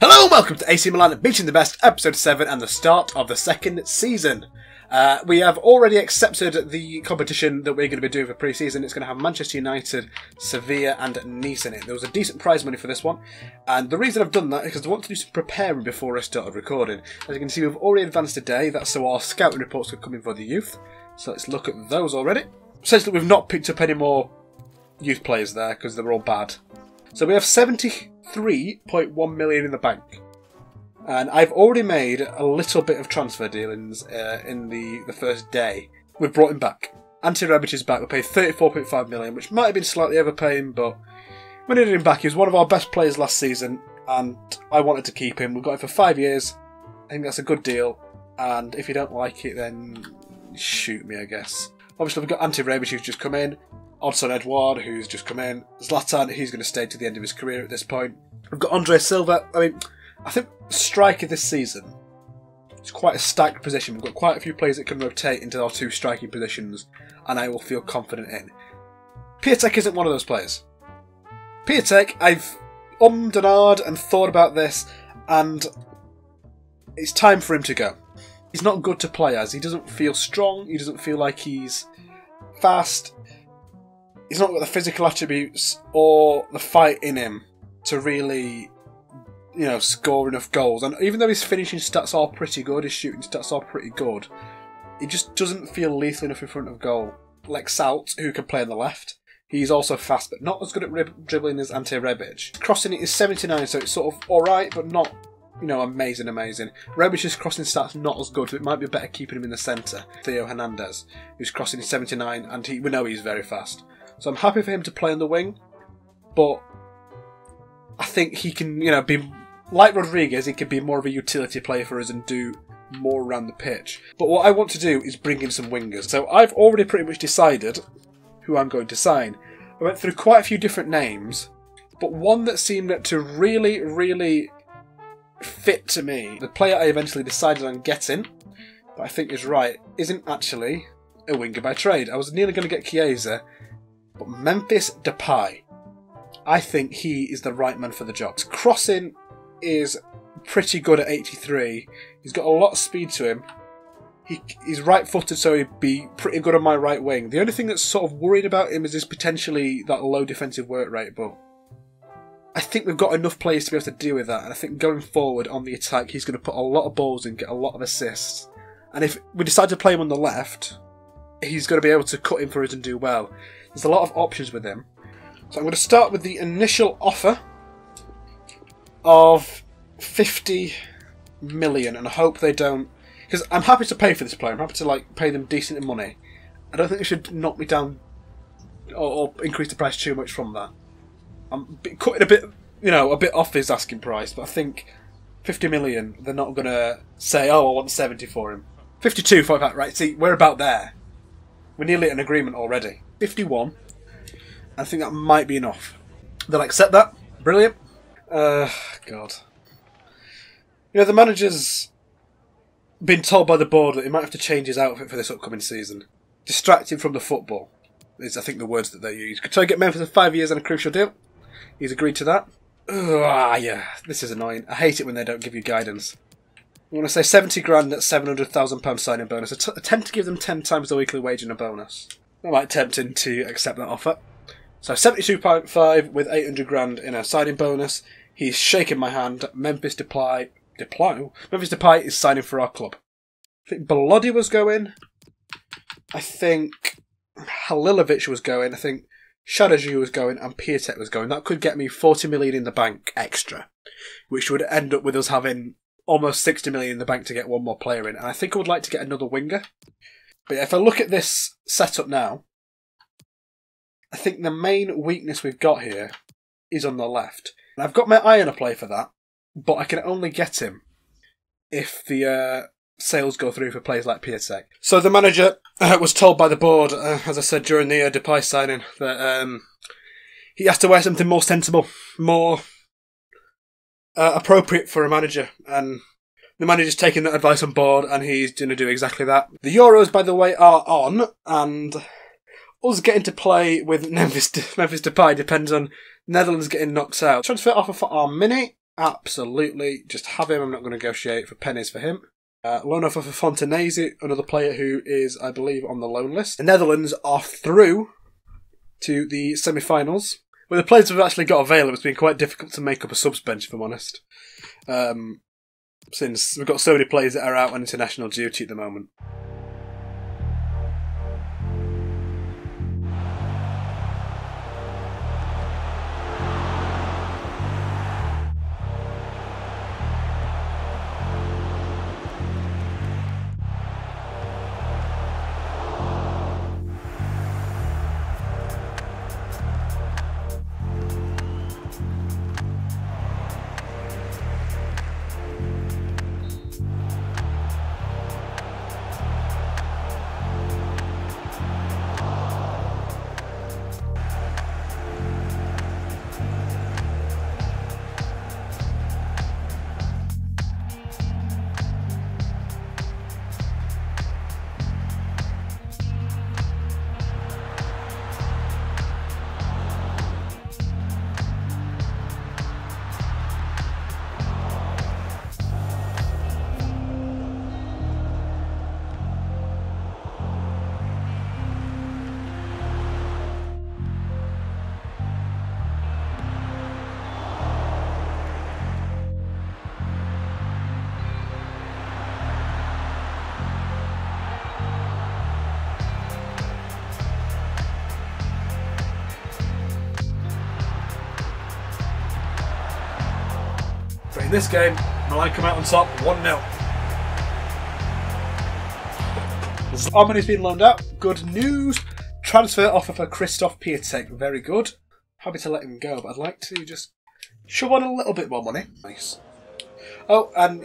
Hello and welcome to AC Milan Beating the Best, episode 7 and the start of the second season. We have already accepted the competition that we're going to be doing for pre-season. It's going to have Manchester United, Sevilla and Nice in it. There was a decent prize money for this one, and the reason I've done that is because I want to do some preparing before I started recording. As you can see, we've already advanced a day. That's so our scouting reports could come in for the youth. So let's look at those already. Essentially, we've not picked up any more youth players there because they were all bad. So we have 73.1 million in the bank. And I've already made a little bit of transfer dealings in the first day. We've brought him back. Ante Rebic is back. We paid 34.5 million, which might have been slightly overpaying, but we needed him back. He was one of our best players last season, and I wanted to keep him. We've got him for 5 years. I think that's a good deal. And if you don't like it, then shoot me, I guess. Obviously, we've got Ante Rebic who's just come in. Odsonne Edouard, who's just come in. Zlatan, he's going to stay to the end of his career at this point. We've got Andre Silva. I think striker this season, it's quite a stacked position. We've got quite a few players that can rotate into our two striking positions, and I will feel confident in. Piatek isn't one of those players. Piatek, I've and ahed and thought about this, and it's time for him to go. He's not good to play as. He doesn't feel strong. He doesn't feel like he's fast. He's not got the physical attributes or the fight in him to really, score enough goals. And even though his finishing stats are pretty good, his shooting stats are pretty good, he just doesn't feel lethal enough in front of goal. Lexalted, who can play on the left, he's also fast, but not as good at dribbling as Ante Rebic. Crossing it is 79, so it's sort of alright, but not, amazing. Rebic's crossing stats not as good, so it might be better keeping him in the centre. Theo Hernandez, whose crossing is 79, and we know he's very fast. So I'm happy for him to play on the wing, but I think he can, be like Rodriguez. He can be more of a utility player for us and do more around the pitch. But what I want to do is bring in some wingers. So I've already pretty much decided who I'm going to sign. I went through quite a few different names, but one that seemed to really, really fit to me, the player I eventually decided on getting, that I think is right, isn't actually a winger by trade. I was nearly going to get Chiesa, but Memphis Depay, I think he is the right man for the job. His crossing is pretty good at 83. He's got a lot of speed to him. He's right-footed, so he'd be pretty good on my right wing. The only thing that's sort of worried about him is his potentially that low defensive work rate, but I think we've got enough players to be able to deal with that, and I think going forward on the attack, he's going to put a lot of balls in, get a lot of assists. And if we decide to play him on the left, he's going to be able to cut in for us and do well. There's a lot of options with him. So I'm going to start with the initial offer of 50 million and I hope they don't, because I'm happy to pay for this player. I'm happy to pay them decent money. I don't think they should knock me down or increase the price too much from that. I'm cutting a bit, a bit off his asking price, but I think 50 million, they're not going to say, oh, I want 70 for him. 52 for that, right? See, we're about there. We're nearly at an agreement already. 51. I think that might be enough. They'll accept that. Brilliant. God. The manager's been told by the board that he might have to change his outfit for this upcoming season. Distracted from the football is, I think, the words that they use. Could try to get Memphis for 5 years and a crucial deal. He's agreed to that. Yeah. This is annoying. I hate it when they don't give you guidance. I'm going to say 70 grand at £700,000 signing bonus. I tend to give them 10 times the weekly wage and a bonus. I might tempt him to accept that offer. So 72.5 with 800 grand in a signing bonus. He's shaking my hand. Memphis Depay is signing for our club. I think Belodi was going. I think Halilovic was going. I think Shadaju was going and Piatek was going. That could get me 40 million in the bank extra, which would end up with us having almost 60 million in the bank to get one more player in. And I think I would like to get another winger. But if I look at this setup now, I think the main weakness we've got here is on the left. And I've got my eye on a play for that, but I can only get him if the sales go through for players like Piatek. So the manager was told by the board, as I said during the Depay signing, that he has to wear something more sensible, more appropriate for a manager. And the manager's taking that advice on board, and he's going to do exactly that. The Euros, by the way, are on, and us getting to play with Memphis Depay depends on Netherlands getting knocked out. Transfer offer for our Mini Absolutely. Just have him. I'm not going to negotiate for pennies for him. Loan offer for Fontanese, another player who is, I believe, on the loan list. The Netherlands are through to the semi-finals. With the players we've actually got available, it's been quite difficult to make up a subs bench, if I'm honest. Since we've got so many players that are out on international duty at the moment. But in this game, Milan come out on top 1-0. Armani's been loaned out. Good news. Transfer offer for Christoph Piatek. Very good. Happy to let him go, but I'd like to just shove on a little bit more money. Nice. Oh, and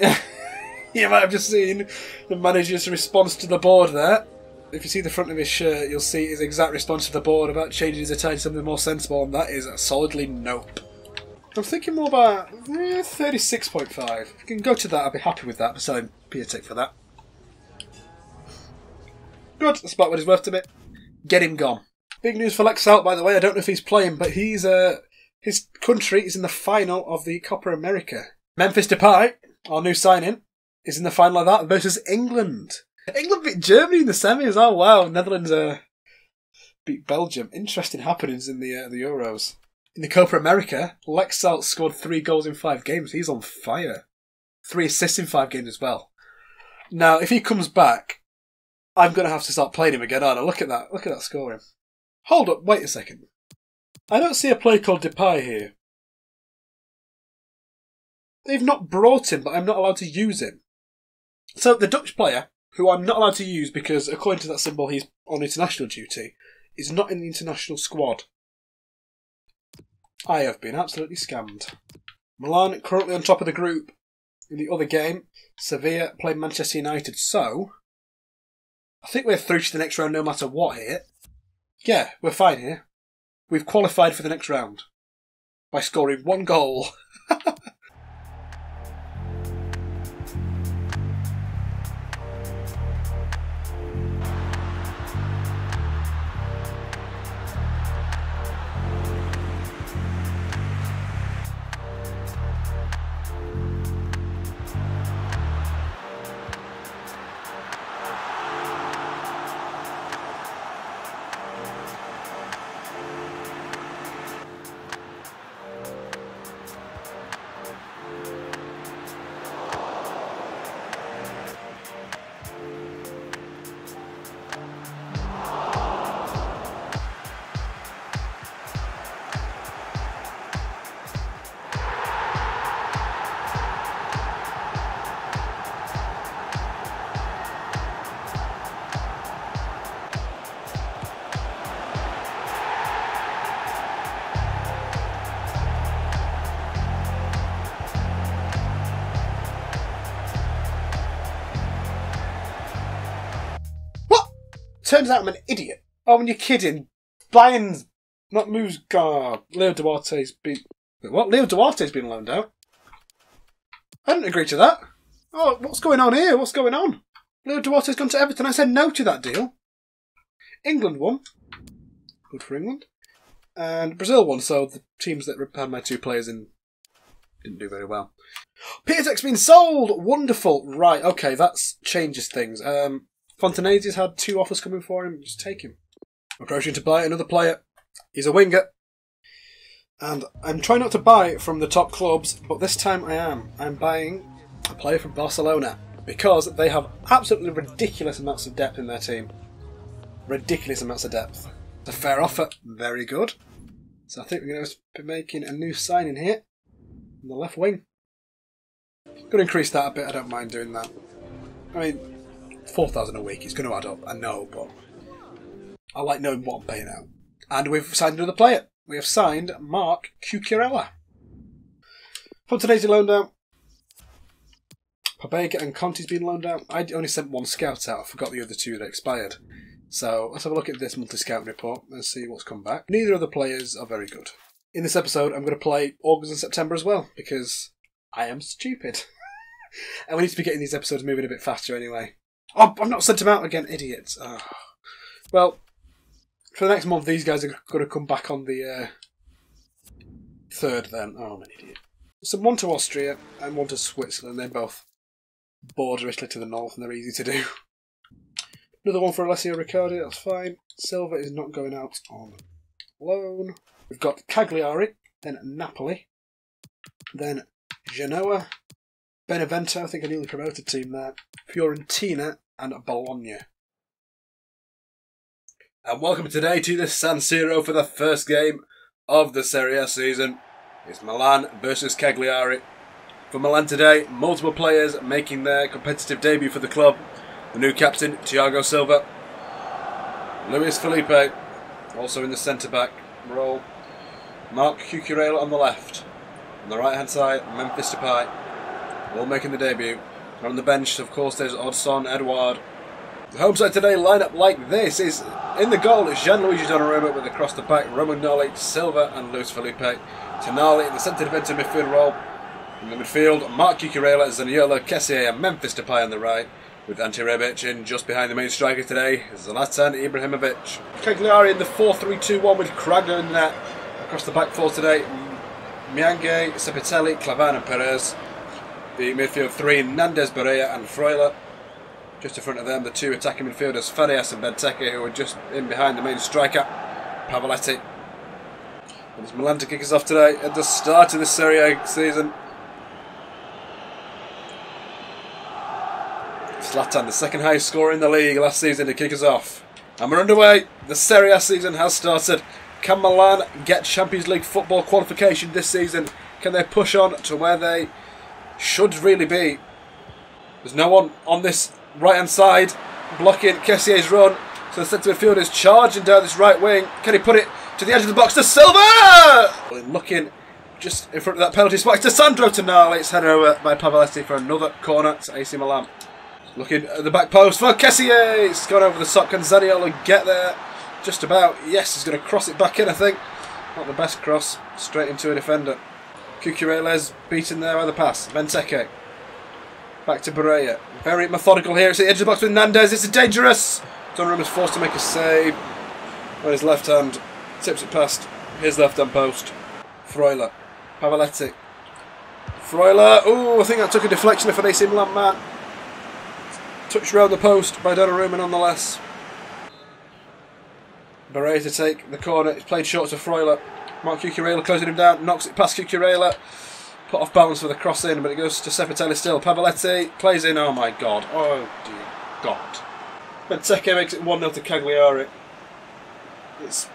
you might have just seen the manager's response to the board there. If you see the front of his shirt, you'll see his exact response to the board about changing his attire to something more sensible, and that is solidly nope. I'm thinking more about 36.5. If you can go to that, I'll be happy with that. I'm selling Piatek for that. Good, that's about what he's worth to me. Get him gone. Big news for Lexalted, by the way. I don't know if he's playing, but he's his country is in the final of the Copa America. Memphis Depay, our new signing, is in the final of that versus England. England beat Germany in the semis. Oh wow, Netherlands beat Belgium. Interesting happenings in the Euros. In the Copa America, Lexalted scored 3 goals in 5 games. He's on fire. 3 assists in 5 games as well. Now, if he comes back, I'm going to have to start playing him again, aren't I? Look at that. Look at that scoring. Hold up. Wait a second. I don't see a player called Depay here. They've not brought him, but I'm not allowed to use him. So the Dutch player, who I'm not allowed to use because, according to that symbol, he's on international duty, is not in the international squad. I have been absolutely scammed. Milan currently on top of the group. In the other game, Sevilla play Manchester United. So, I think we're through to the next round no matter what here. Yeah, we're fine here. We've qualified for the next round by scoring 1 goal. Turns out I'm an idiot. Oh, when you're kidding. Bayern's not moves. God, Leo Duarte's been. Wait, what? Leo Duarte's been loaned out. I didn't agree to that. Oh, what's going on here? What's going on? Leo Duarte's gone to Everton. I said no to that deal. England won. Good for England. And Brazil won, so the teams that had my 2 players in didn't do very well. Pietek's been sold! Wonderful! Right, okay, that changes things. Fontanese's had 2 offers coming for him. Just take him. Approaching to buy another player. He's a winger. And I'm trying not to buy from the top clubs, but this time I am. I'm buying a player from Barcelona because they have absolutely ridiculous amounts of depth in their team. Ridiculous amounts of depth. It's a fair offer. Very good. So I think we're going to be making a new signing here on the left wing. Going to increase that a bit. I don't mind doing that. I mean, 4,000 a week is going to add up. I know, but I like knowing what I'm paying out. And we've signed another player. We have signed Mark Cucurella. Fontanese loaned out. Pabega and Conti's been loaned out. I only sent 1 scout out. I forgot the other 2 that expired. So let's have a look at this monthly scouting report and see what's come back. Neither of the players are very good. In this episode, I'm going to play August and September as well, because I am stupid. And we need to be getting these episodes moving a bit faster anyway. Oh, I've not sent them out again, idiots. Oh. Well, for the next month, these guys are going to come back on the 3rd then. Oh, I'm an idiot. So 1 to Austria and 1 to Switzerland. They're both border Italy to the north and they're easy to do. Another one for Alessio Riccardi, that's fine. Silva is not going out on loan. We've got Cagliari, then Napoli, then Genoa, Benevento, I think a newly promoted team there, Fiorentina, and Bologna. And welcome today to the San Siro for the first game of the Serie A season. It's Milan versus Cagliari. For Milan today, multiple players making their competitive debut for the club. The new captain, Thiago Silva. Luis Felipe, also in the centre-back role. Mark Cucurella on the left. On the right-hand side, Memphis Depay. All making the debut. And on the bench, of course, there's Odson Edouard. The home side today line up like this is in the goal, Gianluigi Donnarumma with across the back, Romagnoli, Silva and Luis Felipe. Tonali in the centre defensive midfield role. In the midfield, Mark Cucurella, Zaniolo, Kessié and Memphis Depay on the right. With Ante Rebic in just behind the main striker today, Zlatan Ibrahimovic. Cagliari in the 4-3-2-1 with Kragner in net. Across the back four today, Miange, Sepitelli, Clavan and Perez. The midfield 3, Nandez, Berea and Freuler. Just in front of them, the 2 attacking midfielders, Farias and Benteke, who are just in behind the main striker, Pavoletti. And it's Milan to kick us off today at the start of the Serie A season. Zlatan, the second highest scorer in the league last season, to kick us off. And we're underway. The Serie A season has started. Can Milan get Champions League football qualification this season? Can they push on to where they should really be? There's no one on this right-hand side blocking Kessié's run. So the centre midfielder is charging down this right wing. Can he put it to the edge of the box to Silva? Looking just in front of that penalty spot. It's to Sandro Tonali. It's headed over by Pavoletti for another corner to AC Milan. Looking at the back post for Kessié. It's gone over the top. Can Zaniolo get there? Just about. Yes, he's going to cross it back in, I think. Not the best cross. Straight into a defender. Cucurella's beaten there by the pass. Benteke. Back to Berea. Very methodical here. It's at the edge of the box with Nandez. It's dangerous. Donnarumma's forced to make a save. On his left hand. Tips it past his left hand post. Freuler. Pavoletti. Freuler. Ooh, I think that took a deflection of an AC Milan man. Touched round the post by Donnarumma nonetheless. Berea to take the corner. It's played short to Freuler. Mark Cucurella closing him down. Knocks it past Cucurella. Put off balance for the cross in, but it goes to Sepitelli still. Pavoletti plays in. Oh my god. Oh dear god. Benteke makes it 1-0 to Cagliari. It's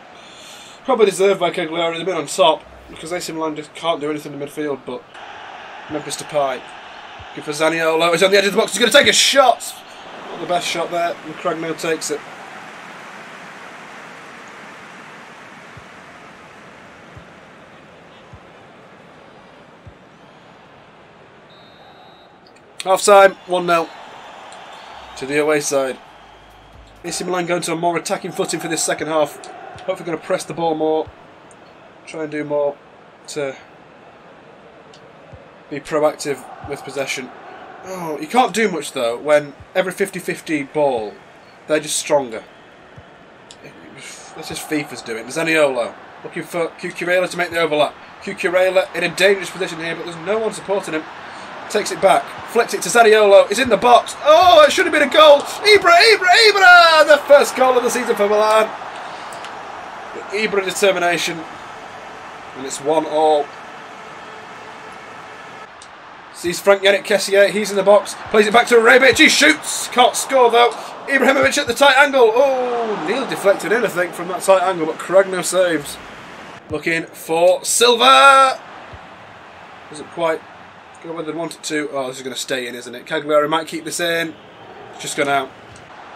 probably deserved by Cagliari. They've been on top because AC Milan just can't do anything in the midfield, but Memphis Depay. Good for Zaniolo. He's on the edge of the box. He's going to take a shot. Not the best shot there. And Kragner takes it. Half time, 1-0 to the away side. AC Milan going to a more attacking footing for this second half. Hopefully going to press the ball more. Try and do more to be proactive with possession. Oh, you can't do much though when every 50-50 ball, they're just stronger. That's just FIFA's doing. Zaniolo. Looking for Cucurella to make the overlap. Cucurella in a dangerous position here, but there's no one supporting him. Takes it back, flicks it to Zaniolo. It's in the box. Oh, it should have been a goal. Ibra! The first goal of the season for Milan. The Ibra determination. And it's 1-1. Sees Frank Yannick Kessier. He's in the box. Plays it back to Rebic. He shoots. Can't score though. Ibrahimovic at the tight angle. Oh, nearly deflected in, I think, from that tight angle, but Cragno saves. Looking for Silva. Doesn't quite go where they want it to. Oh, this is going to stay in, isn't it? Cagliari might keep this in. It's just gone out.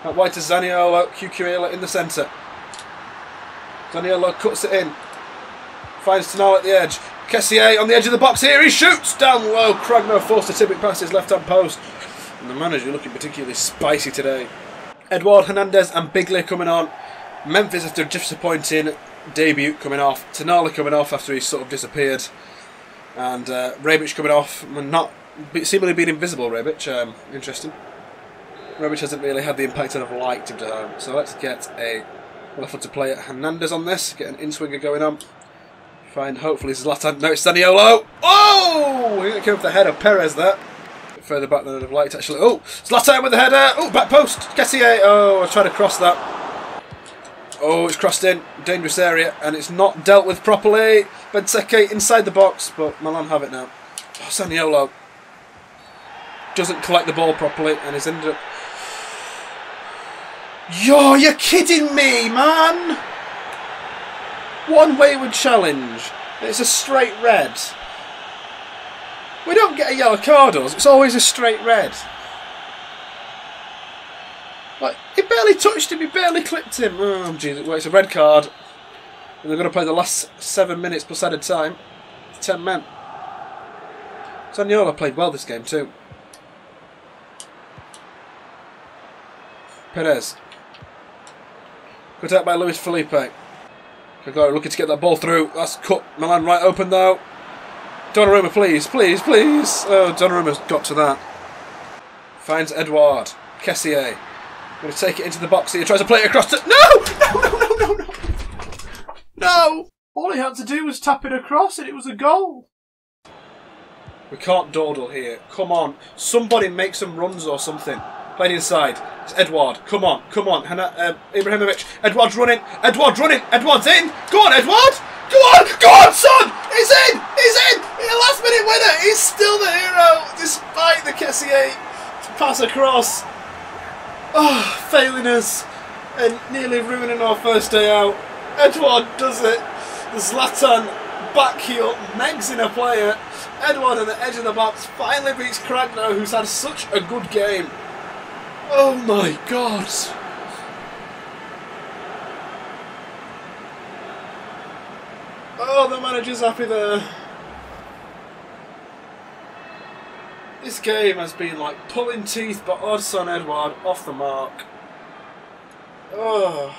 Out wide to Zaniolo. Cucurella in the centre. Zaniolo cuts it in. Finds Tonal at the edge. Kessier on the edge of the box here. He shoots down low. Cragno forced a tipping past his left-hand post. And the manager looking particularly spicy today. Edouard Hernandez and Biglia coming on. Memphis after a disappointing debut coming off. Tonali coming off after he sort of disappeared. And Rebic coming off. Not seemingly being invisible, Rebic. Interesting. Rebic hasn't really had the impact I'd have liked him to have. So let's get a left-footed player Hernandez on this. Get an in-swinger going on. Find hopefully Zlatan. No, it's Zaniolo. Oh! He came off the head of Perez there. A bit further back than I'd have liked actually. Oh! Zlatan with the header. Oh, back post. Kessier. Oh, I tried to cross that. Oh, it's crossed in. Dangerous area. And it's not dealt with properly. Benteke inside the box. But Milan have it now. Oh, Zaniolo doesn't collect the ball properly and has ended up... Yo, you're kidding me, man! One wayward challenge. It's a straight red. We don't get a yellow card, does? It's always a straight red. Like, he barely touched him, he barely clipped him. Oh, jeez, well, it's a red card. And they're going to play the last 7 minutes plus added time. 10 men. Zaniolo played well this game too. Perez. Cut out by Luis Felipe. Cagliari looking to get that ball through. That's cut Milan right open though. Donnarumma, please, please, please. Oh, Donnarumma's got to that. Finds Edouard. Kessier. Going to take it into the box here. Tries to play it across to... No! No! No! All he had to do was tap it across and it was a goal. We can't dawdle here. Come on. Somebody make some runs or something. Played inside. It's Edouard. Come on. Come on. Ibrahimovic. Edouard's running. Edouard's running. Edouard's in. Go on, Edouard. Go on. Go on, son. He's in. He's in. He's a last minute winner. He's still the hero despite the Kessier pass across. Oh, failing us and nearly ruining our first day out. Edouard does it. The Zlatan back heel megs in a player. Edouard on the edge of the box finally beats Cragno, who's had such a good game. Oh my god! Oh, the manager's happy there. This game has been like pulling teeth, but Odson Edouard off the mark. Oh.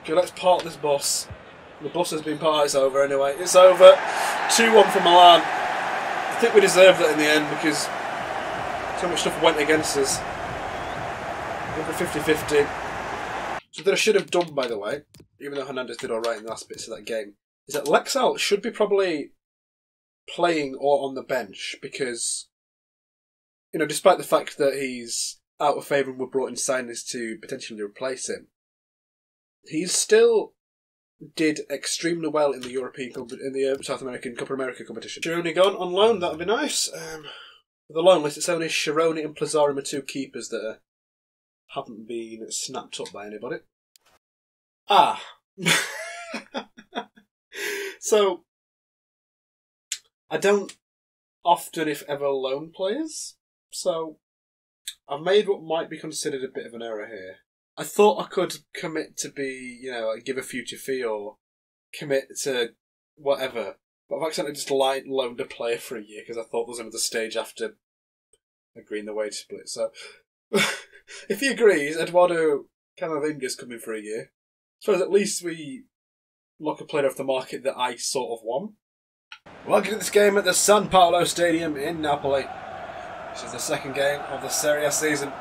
Okay, let's park this bus. The bus has been parked, it's over anyway. It's over. 2-1 for Milan. I think we deserved that in the end because so much stuff went against us. Over 50-50. So that I should have done, by the way, even though Hernandez did alright in the last bits of that game, is that Lexalted should be probably playing or on the bench because, you know, despite the fact that he's out of favour and we've brought in signings to potentially replace him, he still did extremely well in the South American Copa America competition. Sharoni gone on loan, that would be nice. The loan list, it's only Sharoni and Plazzari, my two keepers that haven't been snapped up by anybody. Ah. So, I don't often, if ever, loan players. So, I've made what might be considered a bit of an error here. I thought I could commit to be, you know, like give a future fee or commit to whatever. But I've accidentally just loaned a player for a year because I thought there was another stage after agreeing the wage split. So, if he agrees, Eduardo Camavinga's coming for a year. I suppose at least we lock a player off the market that I sort of want. Welcome to this game at the San Paolo Stadium in Napoli. This is the second game of the Serie A season.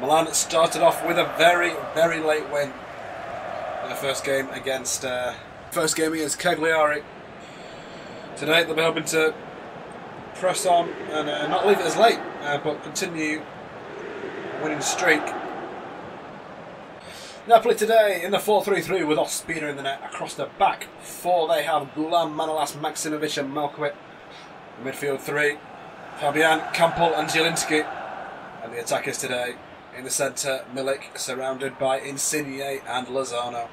Milan started off with a very, very late win. their first game against Cagliari. Today they'll be hoping to press on and not leave it as late, but continue winning streak. Napoli today in the 4-3-3 with Ospina in the net. Across the back four they have Gulam, Manolas, Maksimovic and MacLeod. Midfield three, Fabian, Campbell and Zielinski. And the attackers today in the centre, Milik surrounded by Insigne and Lozano.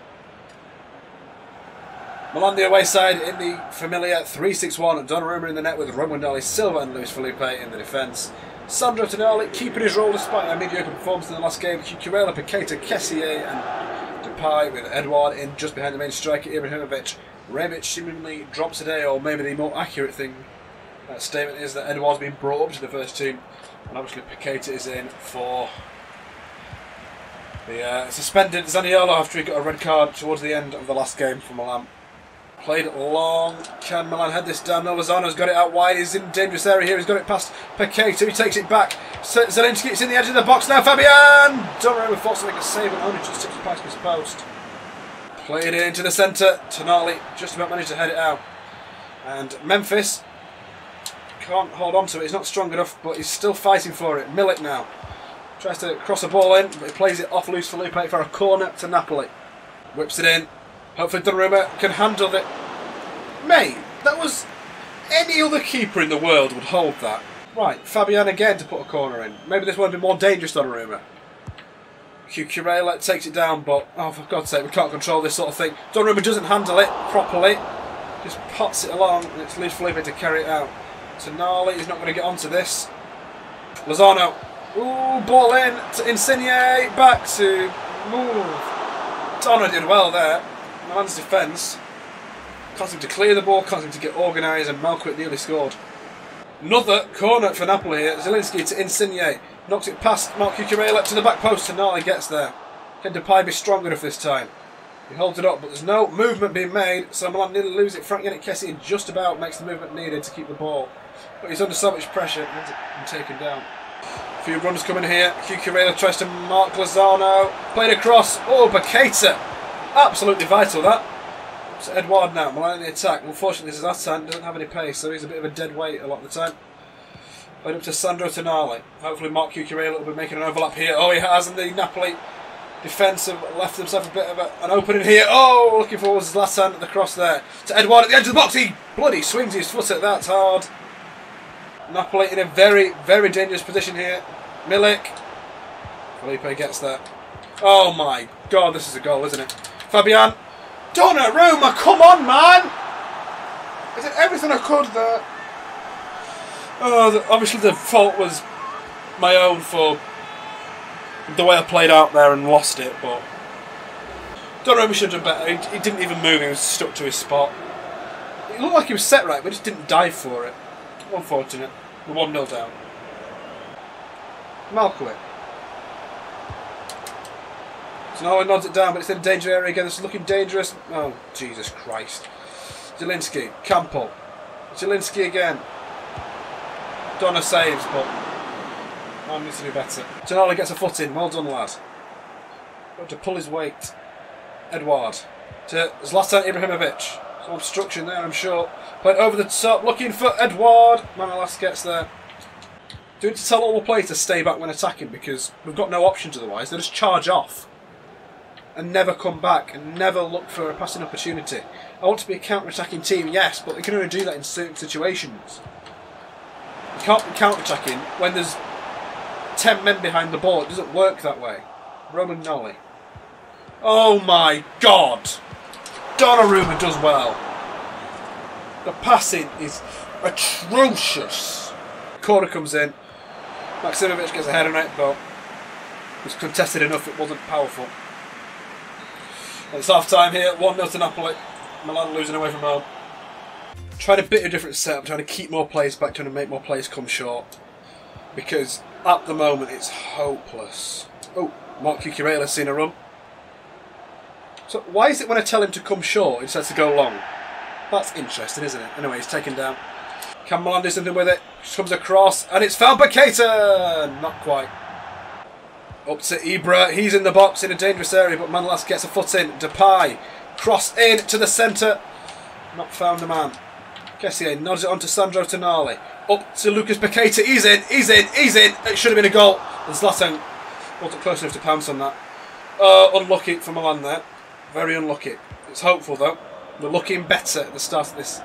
Milan the away side in the familiar 3-6-1. Donna in the net with Romagnoli, Silva and Luis Felipe in the defence. Sandro Tonali keeping his role despite a mediocre performance in the last game. Cucurella, Paqueta, Kessié and Depay with Edouard in just behind the main striker Ibrahimovic. Rebic seemingly dropped today, or maybe the more accurate statement is that Edouard's been brought up to the first team, and obviously Paqueta is in for the suspended Zaniolo after he got a red card towards the end of the last game for Milan. Played long. Can Milan head this down? No, Lozano's got it out wide. He's in dangerous area here. He's got it past Paqueta. He takes it back. Zielinski, it's in the edge of the box now. Fabian! Donna forced to make a save and only just tips past his post. Played it into the centre. Tonali just about managed to head it out. And Memphis can't hold on to it. He's not strong enough, but he's still fighting for it. Milik now tries to cross a ball in, but he plays it off Luis Felipe for a corner to Napoli. Whips it in. Hopefully Donnarumma can handle it. Mate, that was... any other keeper in the world would hold that. Right, Fabian again to put a corner in. Maybe this one would be more dangerous, Donnarumma. Cucurella takes it down, but... oh, for God's sake, we can't control this sort of thing. Donnarumma doesn't handle it properly. Just pots it along, and it's Luis Felipe to carry it out. Tonali is not going to get onto this. Lozano. Ooh, ball in to Insigne. Back to... ooh. Donna did well there. Milan's defence can't seem to clear the ball, can't seem to get organised, and MacLeod nearly scored. Another corner for Napoli here. Zielinski to Insigne, knocks it past Marc Cucurella to the back post. Tonali gets there. Can Depay be strong enough this time? He holds it up, but there's no movement being made, so Milan nearly lose it. Frank Yannick Kessie just about makes the movement needed to keep the ball, but he's under so much pressure and taken down. A few runners coming here. Cucurella tries to mark Lozano. Played across. Oh, Paqueta. Absolutely vital, that. It's Edouard now, Milan in the attack. Unfortunately, this is Zlatan, doesn't have any pace, so he's a bit of a dead weight a lot of the time. Played up to Sandro Tonali. Hopefully Marc Cucurella will be making an overlap here. Oh, he has, and the Napoli defence have left themselves a bit of an opening here. Oh, looking for Zlatan at the cross there. To Edouard at the edge of the box. He bloody swings his foot at that hard. Napoli in a very, very dangerous position here. Milik. Felipe gets there. Oh my God, this is a goal, isn't it? Fabian. Donnarumma, come on, man! I did everything I could there. Oh, obviously the fault was my own for the way I played out there and lost it, but Donnarumma should have done better. He didn't even move, he was stuck to his spot. It looked like he was set right, but just didn't dive for it. Unfortunate. We're 1-0 down. MacLeod. So now he nods it down, but it's in a danger area again. This is looking dangerous. Oh, Jesus Christ. Zielinski. Campbell. Zielinski again. Donna saves, but I needs to do better. Tonali gets a foot in. Well done, lad. Got to pull his weight. Edouard. To Zlatan Ibrahimovic. Some obstruction there, I'm sure. Played over the top, looking for Edouard. Manolas gets there. Doing to tell all the players to stay back when attacking, because we've got no options otherwise. They just charge off and never come back and never look for a passing opportunity. I want to be a counter-attacking team, yes, but they can only do that in certain situations. You can't be counter-attacking when there's 10 men behind the ball. It doesn't work that way. Romagnoli. Oh my God! Donnarumma does well. The passing is atrocious. Corner comes in. Maksimovic gets a head on it, but it was contested enough, it wasn't powerful. It's half time here, 1-0 to Napoli. Milan losing away from home. Trying a bit of a different setup, trying to keep more players back, trying to make more players come short. Because at the moment it's hopeless. Oh, Marc Cucurella's seen a run. So why is it when I tell him to come short, he decides to go long? That's interesting, isn't it? Anyway, he's taken down. Can Milan do something with it? Just comes across, and it's found Paqueta! Not quite. Up to Ibra. He's in the box in a dangerous area, but Manolas gets a foot in. Depay. Cross in to the centre. Not found the man. Kessier nods it on to Sandro Tonali. Up to Lucas Paqueta. He's in. He's in. He's in. It should have been a goal. And Zlatan wasn't close enough to pounce on that. Unlucky for Milan there. Very unlucky. It's hopeful though. We're looking better at the start of this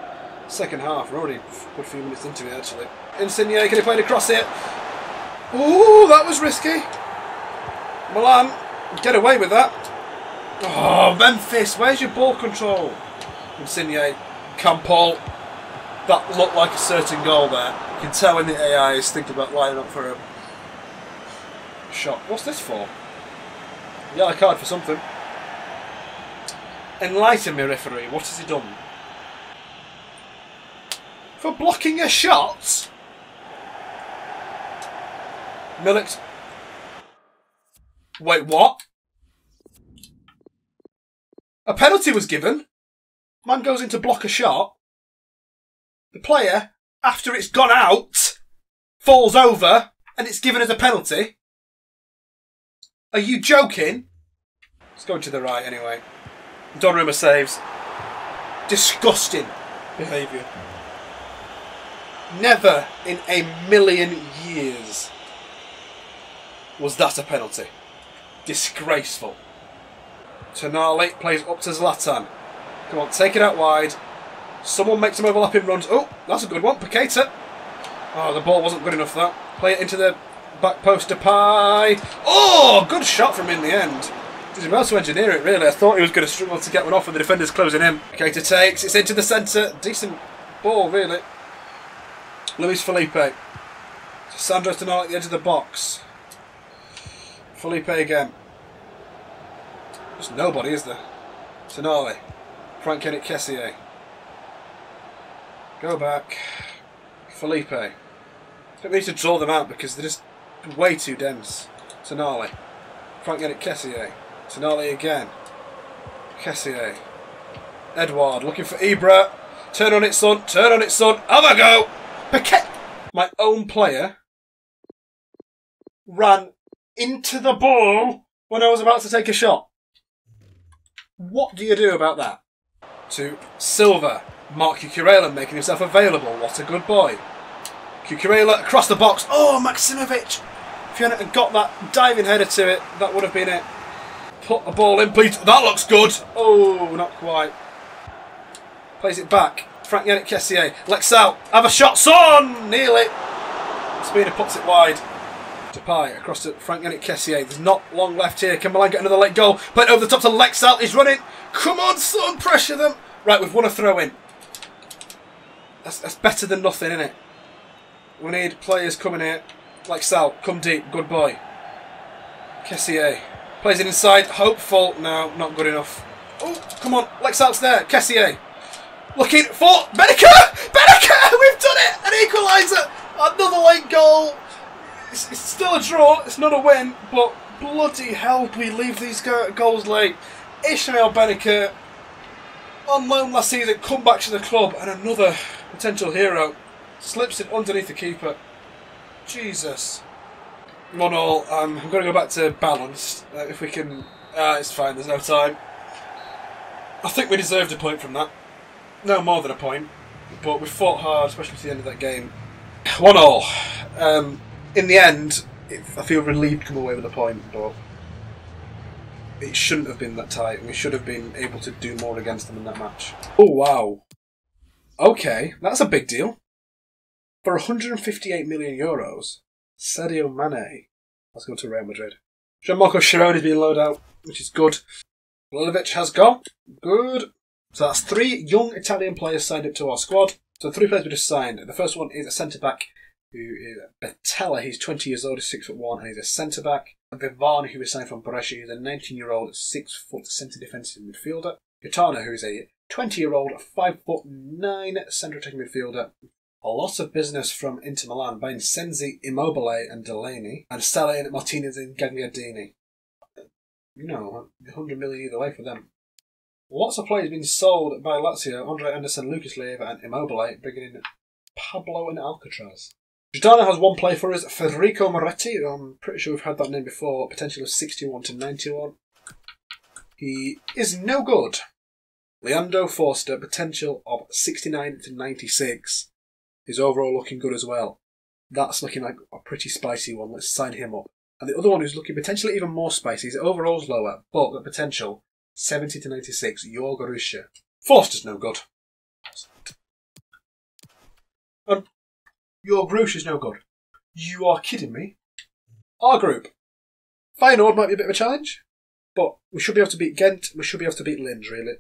second half. We're already a good few minutes into it actually. Insigne, can he play it across here? Ooh, that was risky. Milan, get away with that. Oh, Memphis, where's your ball control? Insigne, Campbell. That looked like a certain goal there. You can tell when the AI is thinking about lining up for a shot. What's this for? Yellow card for something. Enlighten me, referee. What has he done? For blocking a shot? Milik. Wait, what? A penalty was given. Man goes in to block a shot. The player, after it's gone out, falls over and it's given as a penalty. Are you joking? It's going to the right anyway. Donnarumma saves. Disgusting behaviour. Never in a million years was that a penalty. Disgraceful. Tonali plays up to Zlatan. Come on, take it out wide. Someone makes some overlapping runs. Oh, that's a good one. Paqueta. Oh, the ball wasn't good enough for that. Play it into the back post to Pai. Oh, good shot from him in the end. Did well to engineer it, really. I thought he was going to struggle to get one off with the defenders closing in. Paqueta takes. It's into the centre. Decent ball, really. Luis Felipe. Sandro Tonali at the edge of the box. Felipe again. There's nobody, is there? Tonali. Frank Kessier. Go back. Felipe. I think we need to draw them out because they're just way too dense. Tonali. Frank Kessier. Tonali again. Kessier. Edouard looking for Ibra. Turn on it, son. Turn on it, son. Have a go. Paquet. My own player ran into the ball when I was about to take a shot. What do you do about that? To Silva. Mark Cucurella making himself available. What a good boy. Cucurella across the box. Oh, Maximovic. If you hadn't got that diving header to it, that would have been it. Put a ball in, please. That looks good. Oh, not quite. Plays it back. Frank Kessier. Lexalted. Have a shot, son! Nearly. Spina puts it wide. Depay across to Frank Kessier. There's not long left here. Can Milan get another late goal? Play it over the top to Lexalted. He's running. Come on, son. Pressure them. Right, we've won a throw in. That's better than nothing, isn't it? We need players coming here. Lexalted. Come deep. Good boy. Kessier. Plays it inside. Hopeful. No, not good enough. Oh, come on. Lexalted's there. Kessier. Looking for Benaker! Benaker! We've done it! An equaliser! Another late goal! It's still a draw, it's not a win, but bloody hell we leave these goals late. Ismail Benaker, on loan last season, come back to the club, and another potential hero slips it underneath the keeper. Jesus. 1-1, I'm going to go back to balanced, if we can... it's fine, there's no time. I think we deserved a point from that. No more than a point, but we fought hard, especially to the end of that game. 1-1. In the end, I feel relieved to come away with a point, but it shouldn't have been that tight. We should have been able to do more against them in that match. Oh, wow. Okay, that's a big deal. For 158 million euros, Sadio Mane has gone to Real Madrid. Gianmarco Schiavone has been loaned out, which is good. Vlahovic has gone. Good. So that's 3 young Italian players signed up to our squad. So 3 players we just signed. The first one is a centre-back who is Bettella. He's 20 years old, he's 6'1", and he's a centre-back. Vivan, who is signed from Brescia, he's a 19-year-old, 6-foot centre defensive midfielder. Gitana, who is a 20-year-old, 5'9" centre attacking midfielder. A lot of business from Inter Milan, buying Sensi, Immobile and Delaney, and selling Martinez and Gagliardini. You know, 100 million either way for them. Lots of players being sold by Lazio. Andre Anderson, Lucas Leiva and Immobile, bringing in Pablo and Alcatraz. Donna has one play for us, Federico Moretti. I'm pretty sure we've had that name before. Potential of 61 to 91. He is no good. Leandro Forster, potential of 69 to 96. He's overall looking good as well. That's looking like a pretty spicy one. Let's sign him up. And the other one who's looking potentially even more spicy, his overall's lower, but the potential 70 to 96, Jorgorusha. Forster's no good. Jorgorusha's no good. You are kidding me? Our group. Feyenoord might be a bit of a challenge, but we should be able to beat Ghent, we should be able to beat Linz, really.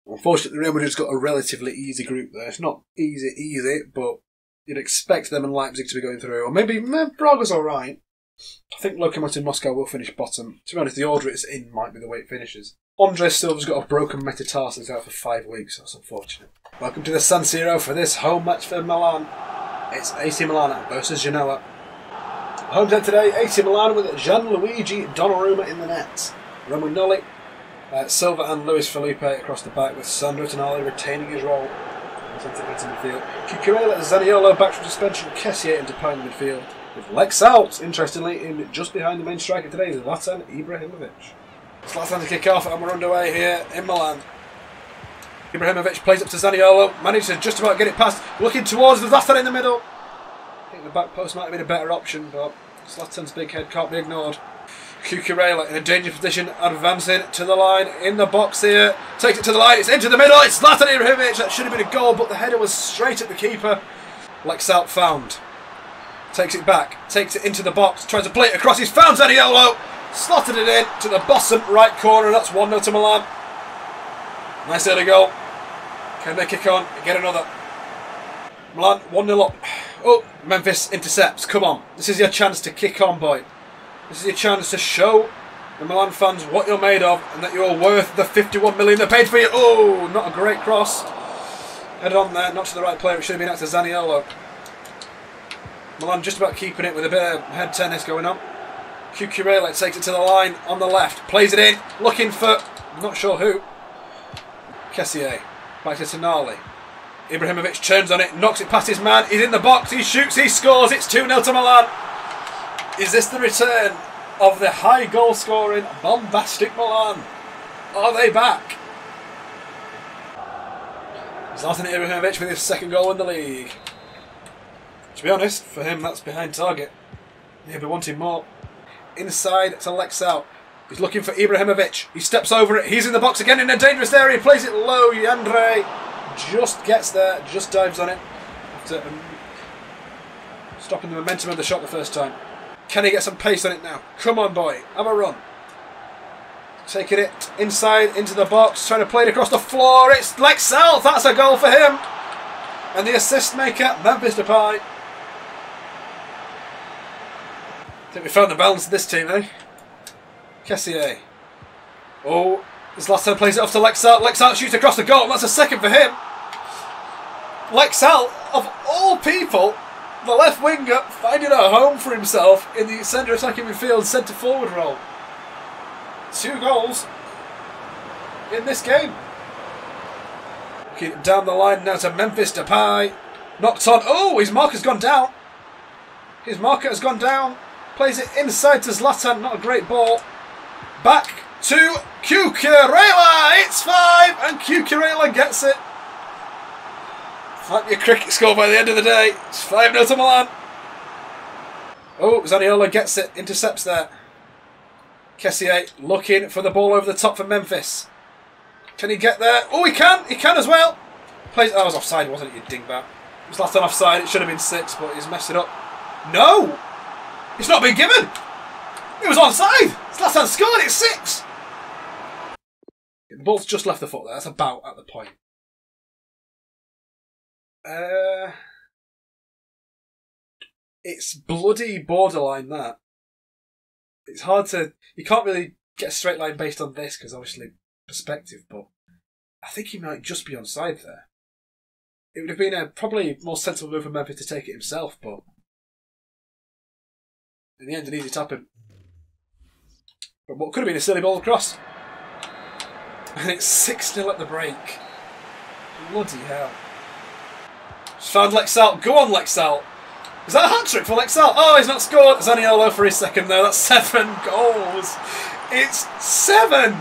Unfortunately, Real Madrid's got a relatively easy group there. It's not easy, but you'd expect them and Leipzig to be going through. Or maybe Braga's alright. I think Lokomotiv Moscow will finish bottom. To be honest, the order it's in might be the way it finishes. Andres Silva's got a broken metatarsus out for 5 weeks. That's unfortunate. Welcome to the San Siro for this home match for Milan. It's AC Milan versus Genoa. Home team today, AC Milan with Gianluigi Donnarumma in the net. Romagnoli, Silva and Luis Felipe across the back, with Sandro Tonali retaining his role in centre midfield. Cucurella, Zaniolo back from suspension, Kessié and Depay in the midfield. With Lexalted, interestingly, in just behind the main striker today, Zlatan Ibrahimovic. Zlatan to kick off, and we're underway here in Milan. Ibrahimovic plays up to Zaniolo, managed to just about get it past, looking towards the Zlatan in the middle. I think the back post might have been a better option, but Zlatan's big head can't be ignored. Cucurella in a dangerous position, advancing to the line, in the box here, takes it to the line, it's into the middle, it's Zlatan Ibrahimovic, that should have been a goal, but the header was straight at the keeper. Lexalted found. Takes it back, takes it into the box, tries to play it across, he's found Zaniolo, slotted it in to the bottom right corner, that's 1-0 to Milan. Nice early goal. Can they kick on and get another? Milan 1-0 up. Oh, Memphis intercepts, come on. This is your chance to kick on, boy. This is your chance to show the Milan fans what you're made of and that you're worth the 51 million they paid for you. Oh, not a great cross. Head on there, not to the right player, it should have been out to Zaniolo. Milan just about keeping it with a bit of head tennis going on. Cucurella takes it to the line on the left, plays it in, looking for, I'm not sure who. Kessié, back to Tonali. Ibrahimovic turns on it, knocks it past his man, he's in the box, he shoots, he scores, it's 2-0 to Milan. Is this the return of the high goal scoring, bombastic Milan? Are they back? Zlatan Ibrahimovic with his second goal in the league. To be honest, for him that's behind target. He'll be wanting more. Inside to Lexalted. He's looking for Ibrahimovic. He steps over it. He's in the box again in a dangerous area. He plays it low. Yandre just gets there, just dives on it after stopping the momentum of the shot the first time. Can he get some pace on it now? Come on, boy. Have a run. Taking it inside into the box. Trying to play it across the floor. It's Lexalted. That's a goal for him. And the assist maker, Memphis Depay. I think we found the balance of this team, eh? Kessié. Oh, Zlatan plays it off to Lexalted. Lexalted shoots across the goal. That's a second for him. Lexalted, of all people, the left winger, finding a home for himself in the centre attacking midfield, centre forward role. 2 goals in this game. Looking down the line now to Memphis Depay. Knocked on. Oh, his marker's gone down. His marker has gone down. Plays it inside to Zlatan. Not a great ball. Back to Cucurella. It's 5 and Cucurella gets it. Might be a cricket score by the end of the day. It's 5-0 to Milan. Oh, Zaniolo gets it. Intercepts there. Kessié looking for the ball over the top for Memphis. Can he get there? Oh, he can. He can as well. Plays. Oh, it was offside, wasn't it, you dingbat? It was Zlatan offside. It should have been 6, but he's messed it up. No! It's not been given! It was onside! Zlatan scored, it's 6! The ball's just left the foot there. That's about at the point. It's bloody borderline, that. It's hard to... You can't really get a straight line based on this, because obviously perspective, but I think he might just be onside there. It would have been a probably more sensible move for Memphis to take it himself, but in the end, an easy tapping. But what could have been a silly ball across. And it's 6-0 at the break. Bloody hell. Just found Lexalted. Go on, Lexalted. Is that a hat-trick for Lexalted? Oh, he's not scored. Zaniolo for his second though. That's 7 goals. It's 7!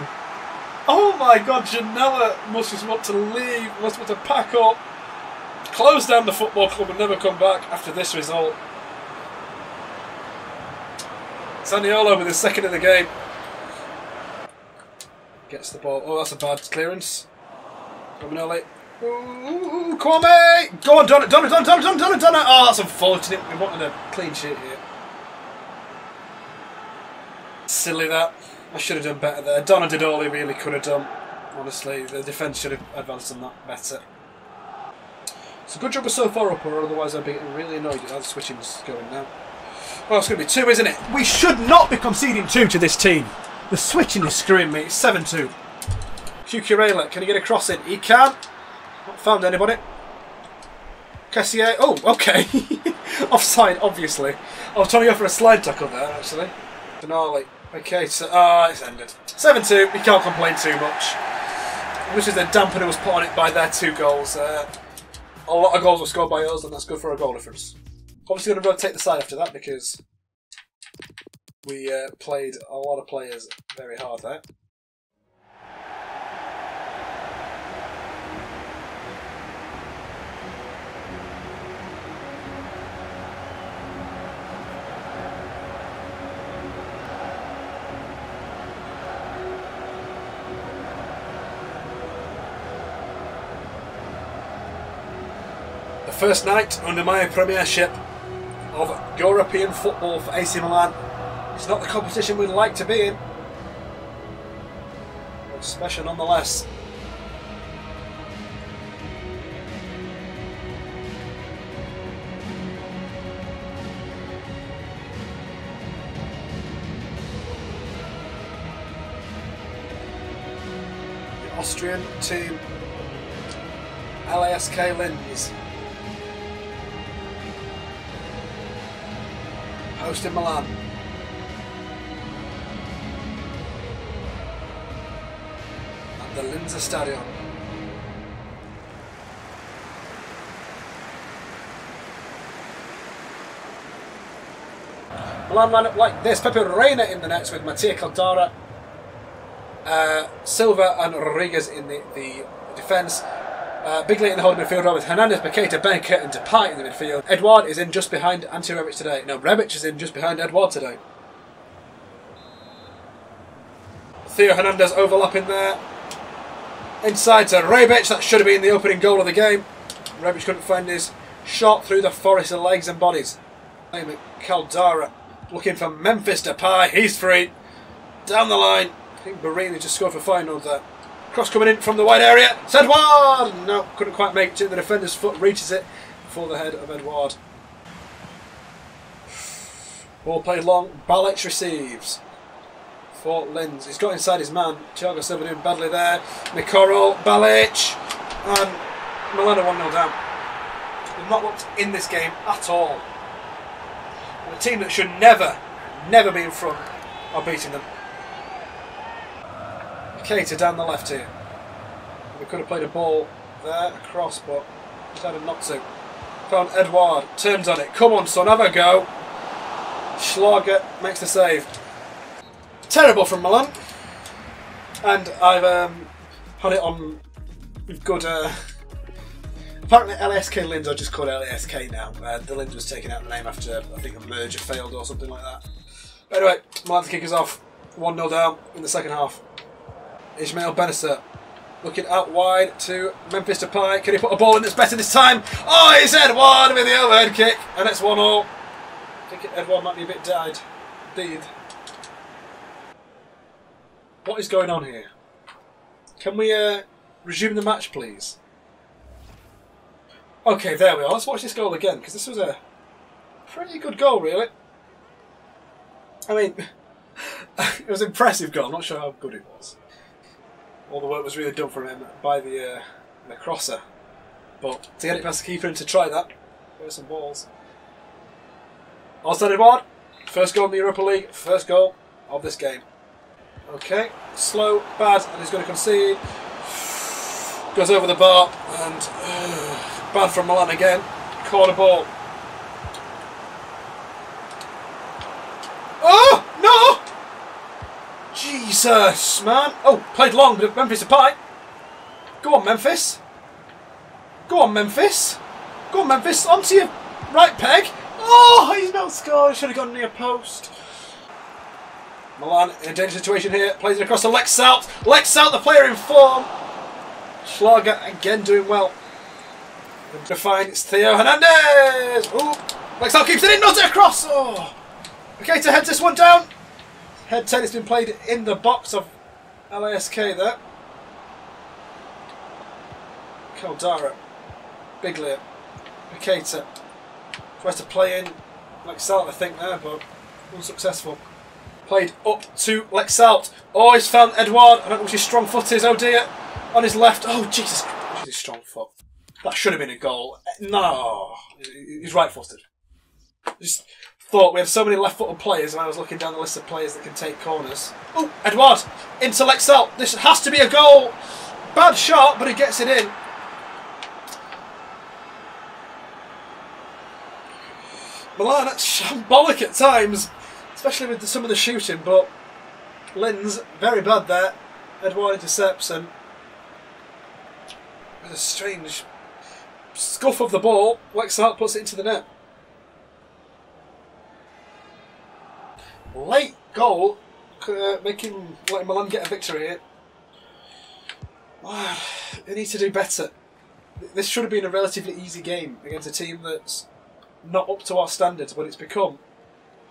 Oh my God, Genoa must just want to leave, must want to pack up, close down the football club and never come back after this result. Zaniolo with his second of the game. Gets the ball. Oh, that's a bad clearance. Romanelli. Ooh, Kwame! Go on, Donna! Oh, that's unfortunate. We wanted a clean sheet here. Silly that. I should have done better there. Donna did all he really could have done. Honestly, the defence should have advanced on that better. It's a good job we're so far up, or otherwise I'd be getting really annoyed at how the switching's going now. Well, it's going to be 2, isn't it? We should not be conceding 2 to this team. The switching is screwing me. It's 7-2. Cucurella, can he get a cross in? He can. Not found anybody. Cassier. Oh, okay. Offside, obviously. I was trying to go for a slide tackle there, actually. Denali. Okay, so it's ended. 7-2. We can't complain too much. Which is the dampener was put on it by their 2 goals. A lot of goals were scored by us, and that's good for a goal difference. Obviously, going to rotate the side after that because we played a lot of players very hard there. First night under my premiership of European football for AC Milan. It's not the competition we'd like to be in, but special nonetheless. The Austrian team, LASK Linz. Hosting Milan. At the Linz Stadion. Milan line up like this. Pepe Reina in the nets with Mattia Caldara, Silva and Rodriguez in the defence. Bigley in the holding midfield with Hernandez, Paqueta, Benker and Depay in the midfield. Edouard is in just behind Ante Rebic today. No, Rebic is in just behind Edouard today. Theo Hernandez overlapping there. Inside to Rebic. That should have been the opening goal of the game. Rebic couldn't find his shot through the forest of legs and bodies. Caldara looking for Memphis Depay. He's free. Down the line. I think Barini just scored for Feyenoord there. Cross coming in from the wide area. It's Edouard! No, couldn't quite make it. The defender's foot reaches it before the head of Edouard. Ball played long. Balic receives. For Linz. He's got inside his man. Thiago Silva doing badly there. Mikoro, Balic. And Milan are 1-0 down. They've not looked in this game at all. And a team that should never be in front are beating them. Keita down the left here. We could have played a ball there, across, but decided not to. Found Edouard, turns on it. Come on, son, have a go. Schlager makes the save. Terrible from Milan. And I've had it on good. Apparently, LASK Linz are just called LASK now. The Linz was taken out the name after, I think, a merger failed or something like that. But anyway, Milan to kick us off. 1-0 down in the second half. Ismail Benacer looking out wide to Memphis Depay. Can he put a ball in that's better this time? Oh, it's Edouard with the overhead kick, and it's 1-0. I think Edouard might be a bit died. Indeed. What is going on here? Can we resume the match, please? Okay, there we are. Let's watch this goal again, because this was a pretty good goal, really. I mean, it was an impressive goal. I'm not sure how good it was. All the work was really done from him by the crosser. But to get it past the keeper and to try that, there's some balls. Alston Edouard, first goal in the Europa League, first goal of this game. Okay, slow, bad, and he's going to concede. Goes over the bar, and bad from Milan again. Corner ball. Jesus, man. Oh, played long, but Memphis a pie. Go on, Memphis. Go on, Memphis. Go on, Memphis. Onto your right peg. Oh, he's not scored. Should have gone near post. Milan in a dangerous situation here. Plays it across to Lexalt. Lexalt, the player in form. Schlager again doing well. To find it's Theo Hernandez. Ooh, Lexalt keeps it in. Nods it across. Oh. Okay, to head this one down. Head 10 has been played in the box of LASK there. Caldara. Biglia. Piqueta. Tries to play in Lexalt, I think, there, but unsuccessful. Played up to Lexalt. Oh, he's found Edouard. I don't know which his strong foot is. Oh dear. On his left. Oh, Jesus Christ. His strong foot. That should have been a goal. No. He's right-footed. Just thought we had so many left-footed players and I was looking down the list of players that can take corners. Oh, Edouard. Into Lexalt. This has to be a goal. Bad shot, but he gets it in. Milan, that's shambolic at times, especially with some of the shooting, but Linz, very bad there. Edouard intercepts and with a strange scuff of the ball, Lexalt puts it into the net. Late goal, letting Milan get a victory here. Wow, they need to do better. This should have been a relatively easy game against a team that's not up to our standards, but it's become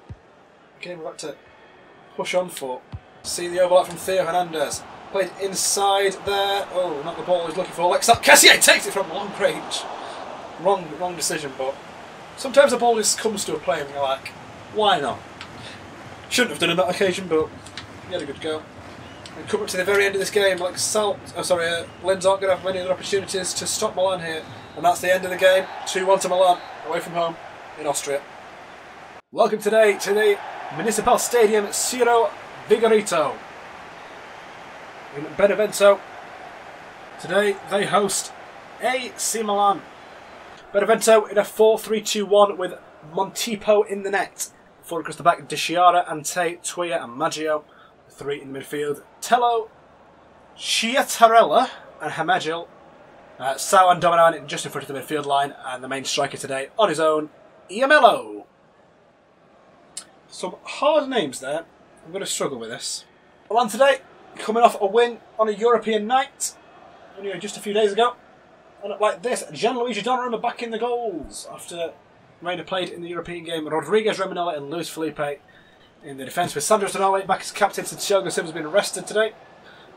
a game we've had to push on for. See the overlap from Theo Hernandez. Played inside there. Oh, not the ball he's looking for. Lexalt. Cassier takes it from long range. Wrong decision, but sometimes the ball just comes to a player and you're like, why not? Shouldn't have done on that occasion, but he had a good go. And come up to the very end of this game, Linz aren't going to have many other opportunities to stop Milan here. And that's the end of the game. 2-1 to Milan, away from home in Austria. Welcome today to the Municipal Stadium Ciro Vigorito in Benevento. Today they host AC Milan. Benevento in a 4-3-2-1 with Montipo in the net. 4 across the back, De Chiara, Ante, Tuia and Maggio. 3 in the midfield, Tello, Chiatarella and Hamagil. Sao and Donna just in front of the midfield line, and the main striker today on his own, Iamello. Some hard names there. I'm going to struggle with this. Milan today, coming off a win on a European night, only just a few days ago. And like this, Gianluigi Donnarumma back in the goals after Reina played in the European game. Rodriguez, Remanella and Luis Felipe in the defence with Sandro Tonali back as captain since Thiago Silva's been arrested today.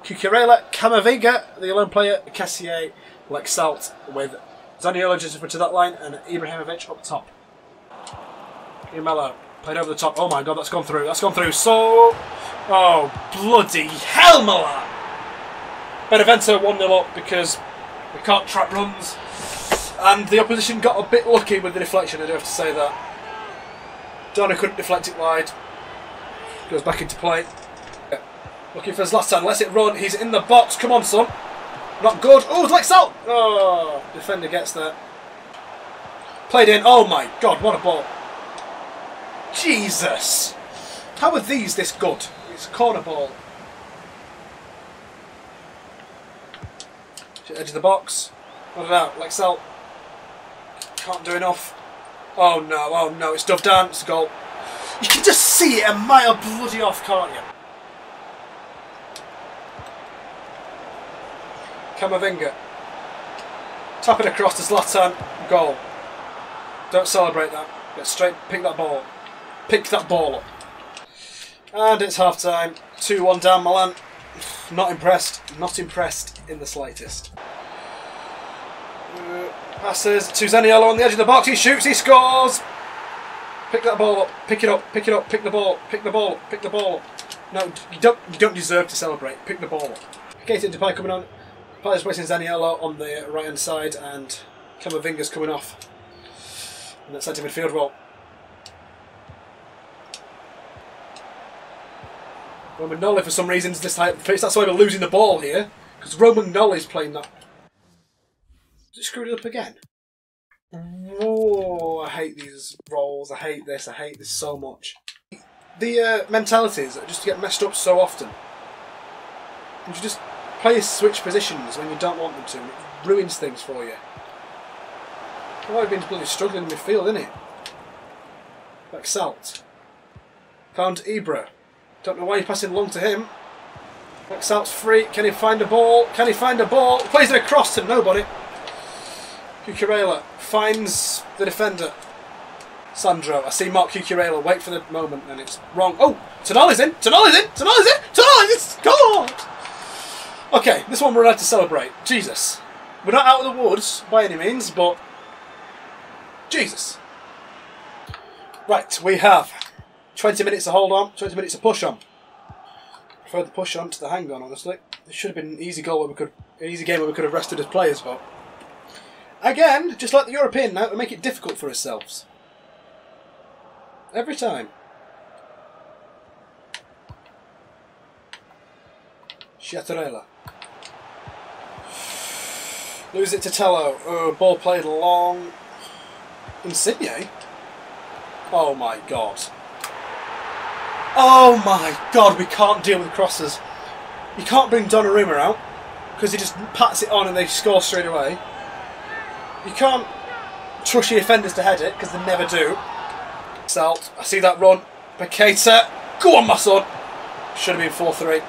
Cucurella, Camavinga, the lone player, Cassier, Lexalt with Zaniolo just in front of that line and Ibrahimovic up top. Iamello played over the top. Oh my god, that's gone through. That's gone through. So, oh bloody hell, Milan! Benevento 1-0 up because we can't track runs, and the opposition got a bit lucky with the deflection. I do have to say that. Donna couldn't deflect it wide. Goes back into play. Looking for Zlatan. Lets it run. He's in the box. Come on, son. Not good. Oh, Lexalt! Oh, defender gets there. Played in. Oh my god, what a ball. Jesus. How are these this good? It's a corner ball. Edge of the box. What about Lexalt? Can't do enough. Oh no, it's dove down. It's a goal. You can just see it a mile bloody off, can't you? Camavinga. Tap it across to Zlatan. Goal. Don't celebrate that. Get straight, pick that ball. Pick that ball up. And it's half time. 2-1 down Milan. Not impressed. Not impressed in the slightest. Passes to Zaniolo on the edge of the box. He shoots, he scores. Pick that ball up. Pick it up. Pick it up. Pick the ball. Pick the ball up. Pick the ball up. No, you don't deserve to celebrate. Pick the ball up. Keita Depay coming on. Players placing Zaniolo on the right hand side and Camavinga's coming off. And that centre midfield role. Romagnoli for some reason is this type of face. That's why we're losing the ball here. Because Romagnoli's playing that. Is it screwed it up again? Oh, I hate these roles. I hate this. I hate this so much. The mentalities just get messed up so often. Would you just players switch positions when you don't want them to? It ruins things for you. Well, I've been bloody struggling in midfield, isn't it? Lexalted. Found Ibra. Don't know why you're passing long to him. Lexalted's free. Can he find a ball? Can he find a ball? Plays it across to nobody. Cucurella finds the defender. Sandro. I see Mark Cucurella. Wait for the moment and it's wrong. Oh! Tonali's in! Tonali's in! Tonali's in! Tonali's scored! Okay, this one we're allowed to celebrate. Jesus. We're not out of the woods by any means, but Jesus. Right, we have 20 minutes to hold on, 20 minutes to push on. Prefer the push on to the hang on, honestly. It should have been an easy goal where we could, an easy game where we could have rested as players, but again, just like the European now, we make it difficult for ourselves. Every time. Sciattarella. Lose it to Tello. Oh, ball played long. Insigne? Oh my god. Oh my god, we can't deal with crosses. You can't bring Donnarumma out because he just pats it on and they score straight away. You can't trust your defenders to head it because they never do. Salt, I see that run. Paqueta. Go on, my son. Should have been 4-3.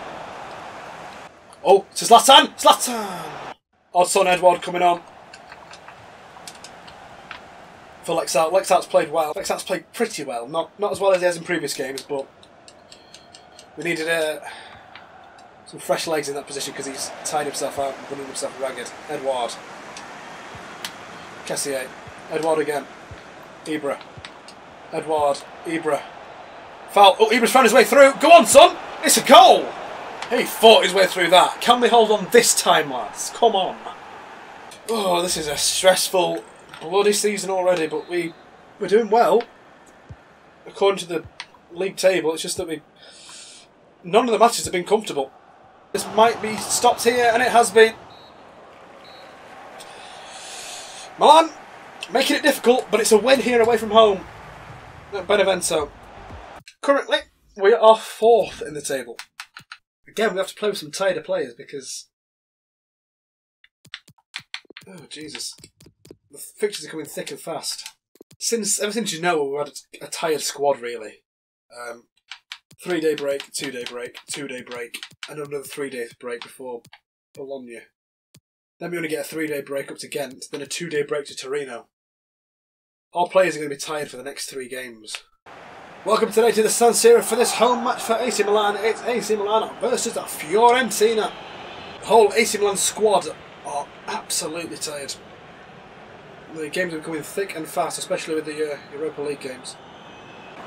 Oh, it's Zlatan! Zlatan! Odd son Edward coming on. For Lexalt. Lexalt's played well. Lexalt's played pretty well. Not as well as he has in previous games, but we needed some fresh legs in that position because he's tied himself out and running himself ragged. Edward. Cassier. Edward again. Ibra. Edward. Ibra. Foul. Oh, Ibra's found his way through. Go on, son! It's a goal! He fought his way through that. Can we hold on this time, lads? Come on. Oh, this is a stressful, bloody season already, but we're doing well. According to the league table, it's just that none of the matches have been comfortable. This might be stopped here, and it has been. Milan, making it difficult, but it's a win here away from home at Benevento. Currently, we are 4th in the table. Again, we have to play with some tighter players because... Oh, Jesus. The fixtures are coming thick and fast. Ever since you know, we've had a tired squad, really. 3-day break, 2-day break, 2-day break, and another 3-day break before Bologna. Then we only get a 3-day break up to Ghent, then a 2-day break to Torino. Our players are going to be tired for the next 3 games. Welcome today to the San Siro for this home match for AC Milan. It's AC Milan versus Fiorentina. The whole AC Milan squad are absolutely tired. The games are coming thick and fast, especially with the Europa League games.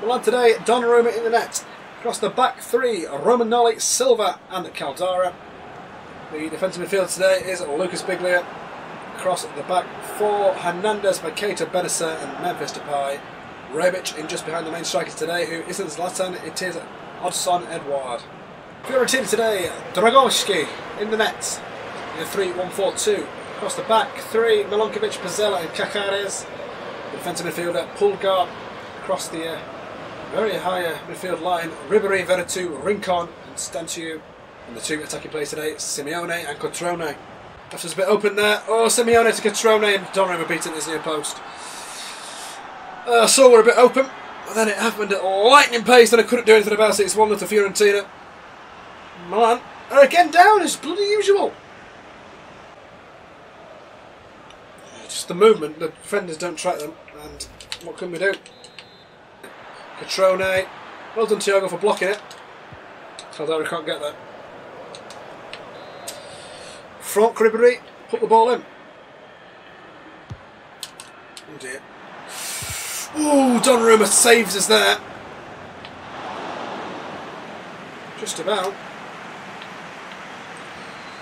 Milan today, Donnarumma in the net. Across the back 3, Romagnoli, Silva and Caldara. The defensive midfield today is Lucas Biglia. Across the back 4, Hernandez, Paqueta, Benacer and Memphis Depay. Rebic in just behind the main strikers today, who isn't Zlatan, it is Oddson Edward. Fiorentina today, Dragowski in the net, in the 3-1-4-2. Across the back 3, Milankovic, Pizzella and Cacares. The defensive midfielder, Pulgar. Across the very high midfield line, Ribéry, Veretout, Rincon and Stantiu. And the 2 attacking players today, Simeone and Cotrone. That was a bit open there. Oh, Simeone to Cotrone and Donnarumma beating his near post. Saw we're a bit open, but then it happened at lightning pace and I couldn't do anything about it. It's 1-0 to Fiorentina. Milan are again down as bloody usual. Just the movement, the defenders don't track them, and what can we do? Catrone, well done Thiago for blocking it. Caldara can't get that. Franck Ribéry, put the ball in. Oh dear. Ooh, Donnarumma saves us there. Just about.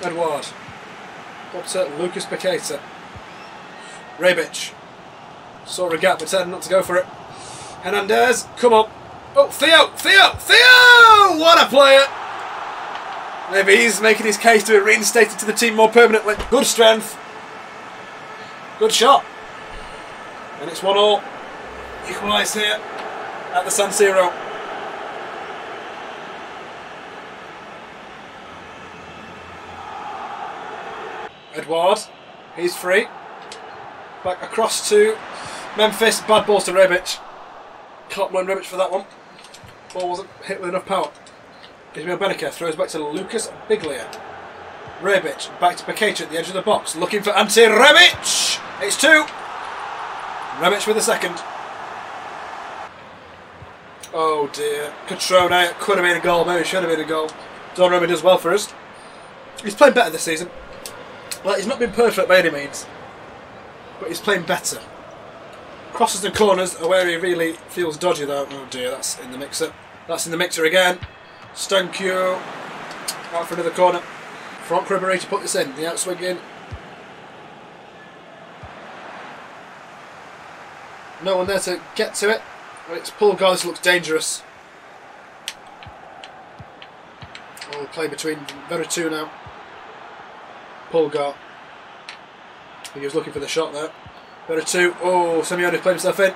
Edward. Up to Lucas Paqueta. Rebic. Saw a gap, decided not to go for it. Hernandez, come on. Oh, Theo! What a player! Maybe he's making his case to be reinstated to the team more permanently. Good strength. Good shot. And it's 1-1. Equalised here at the San Siro. Edouard. He's free. Back across to Memphis. Bad balls to Rebic. Can't blame Rebic for that one. Ball wasn't hit with enough power. Ismail Benaker throws back to Lucas Biglia. Rebic back to Paqueta at the edge of the box. Looking for Ante Rebic. It's 2. Rebic with the second. Oh dear. Catrone could have been a goal. Maybe should have been a goal. Donna does well for us. He's playing better this season. Well, he's not been perfect by any means, but he's playing better. Crosses and corners are where he really feels dodgy though. Oh dear, that's in the mixer. That's in the mixer again. Stankio out for another corner. Franck Ribéry to put this in. The outswing in. No one there to get to it. Well, it's Paul Gar. This looks dangerous. We'll play between Veretout now. Paul Gar. He was looking for the shot there. Veretout. Oh, Simeone played himself in.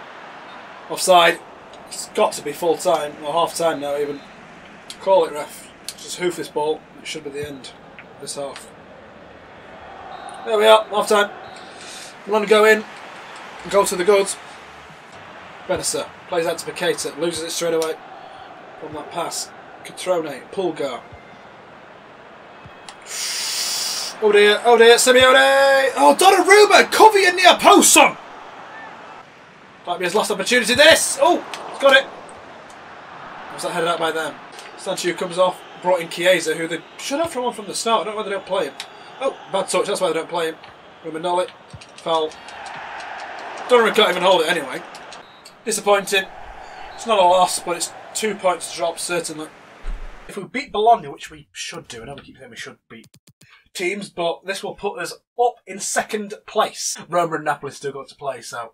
Offside. It's got to be full time, or half time now even. Call it, ref. Just hoof this ball. It should be the end of this half. There we are, half time. Milan go in and go to the goods. Benessa plays out to Paqueta, loses it straight away from that pass. Catrone, Pulgar. Oh dear, Simeone! Oh, Donnarumma! Covey in near post, son! Might be his last opportunity, this! Oh, he's got it! Was that headed out by them? Sancho comes off, brought in Chiesa, who they should have from the start. I don't know why they don't play him. Oh, bad touch, that's why they don't play him. Romanoli, foul. Donnarumma can't even hold it anyway. Disappointing. It's not a loss, but it's 2 points to drop, certainly. If we beat Bologna, which we should do, I know we keep saying we should beat teams, but this will put us up in second place. Roma and Napoli still got to play, so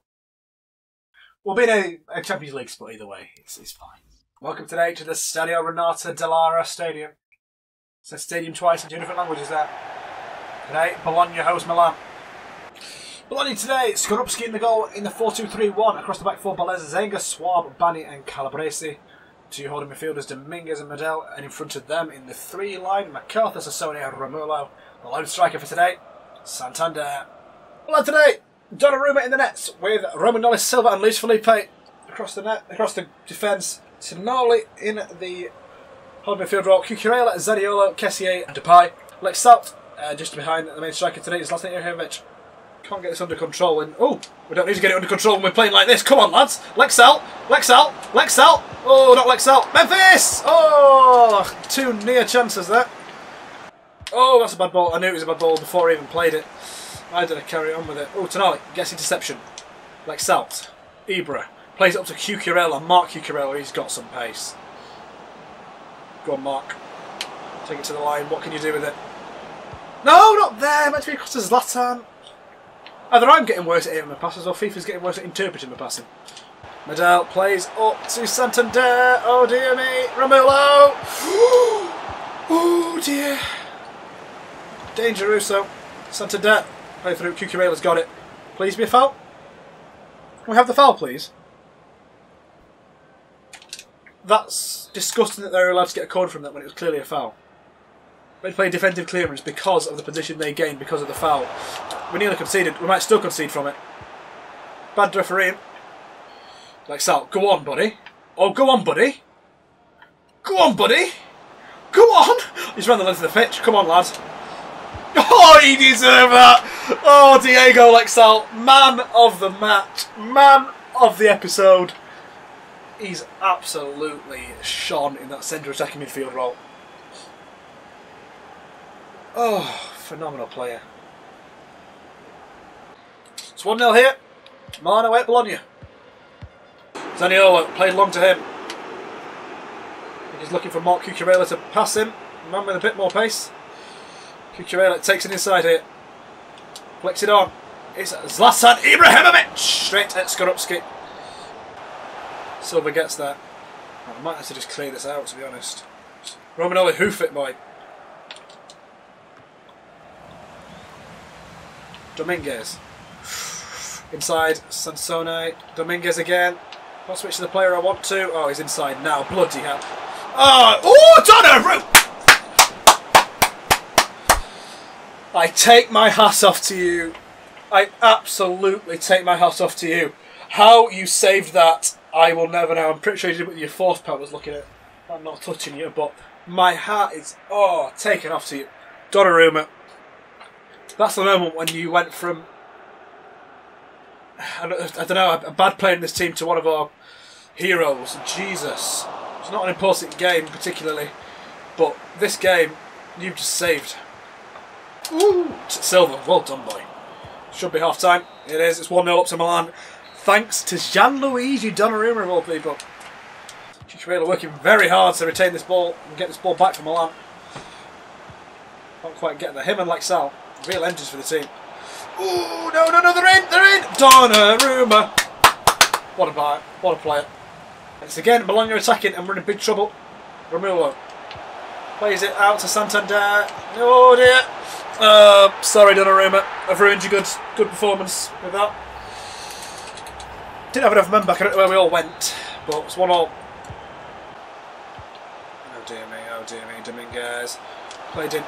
we'll be in a Champions League spot either way. It's fine. Welcome today to the Stadio Renata Delara Stadium. It says stadium twice in 2 different languages there. Today, Bologna host Milan. Bologna today, Skorupski in the goal in the 4-2-3-1. Across the back four, Baleza, Zenga, Swab, Bani and Calabresi. 2 holding midfielders, Dominguez and Medel. And in front of them in the 3 line, MacArthur, Sassone and Romulo. The lone striker for today, Santander. Milan today, Donnarumma in the nets with Romagnoli, Silva and Luis Felipe. Across the net, across the defence, Sinoli in the holding midfield role, Cucurella, Zaniolo, Kessier and Depay. Lexalted, just behind the main striker today is Zlatan Ibrahimovic. Can't get this under control, and oh, we don't need to get it under control when we're playing like this. Come on, lads. Lexalt. Oh, not Lexalt. Memphis. Oh, 2 near chances there. Oh, that's a bad ball. I knew it was a bad ball before I even played it. I did carry on with it. Oh, Tonali gets interception. Lexalt. Ibra plays it up to Cucurella. Mark Cucurella. He's got some pace. Go on, Mark. Take it to the line. What can you do with it? No, not there. Meant to be across to Zlatan. Either I'm getting worse at aiming my passes or FIFA's getting worse at interpreting my passing. Medel plays up to Santander. Oh dear me. Romulo. Oh dear. Danger Russo. Santander. Play through. Cucurella's got it. Please be a foul. Can we have the foul, please? That's disgusting that they're allowed to get a corner from that when it was clearly a foul. They play defensive clearance because of the position they gained because of the foul. We nearly conceded. We might still concede from it. Bad refereeing. Like Sal, go on, buddy. Oh, go on, buddy. Go on, buddy. Go on. He's run the length of the pitch. Come on, lad. Oh, he deserved that. Oh, Diego Lexal, man of the match, man of the episode. He's absolutely shone in that centre attacking midfield role. Oh, phenomenal player. It's 1-0 here. Milan away at Bologna. Zaniolo played long to him. He's looking for Mark Cucurella to pass him. Man with a bit more pace. Cucurella takes it inside here. Flicks it on. It's Zlatan Ibrahimovic. Straight at Skorupski. Silva gets that. I might have to just clear this out, to be honest. Romanoli, hoof it, boy. Dominguez. Inside, Sansone. Dominguez again. I'll switch to the player I want to. Oh, he's inside now. Bloody hell. Oh, Donna! I take my hat off to you. I absolutely take my hat off to you. How you saved that, I will never know. I'm pretty sure you did it with your force powers looking at. I'm not touching you, but my hat is, taken off to you. Donnarumma. That's the moment when you went from, I don't know, a bad player in this team to one of our heroes. Jesus. It's not an important game particularly, but this game, you've just saved. Ooh, Silva, well done, boy. Should be half time. It is. It's 1-0 up to Milan. Thanks to Gianluigi Donnarumma of all people. Cucurella working very hard to retain this ball and get this ball back from Milan. Can't quite get there. Him and Lexalted, real engines for the team. Ooh, no, they're in! Donnarumma! What a buy, what a player. It's again, Milan are attacking and we're in big trouble. Romulo plays it out to Santander. Oh dear. Sorry Donnarumma, I've ruined your good performance with that. Didn't have enough men back, I don't know where we all went, but it's 1-1. Oh dear me, Dominguez. Played in.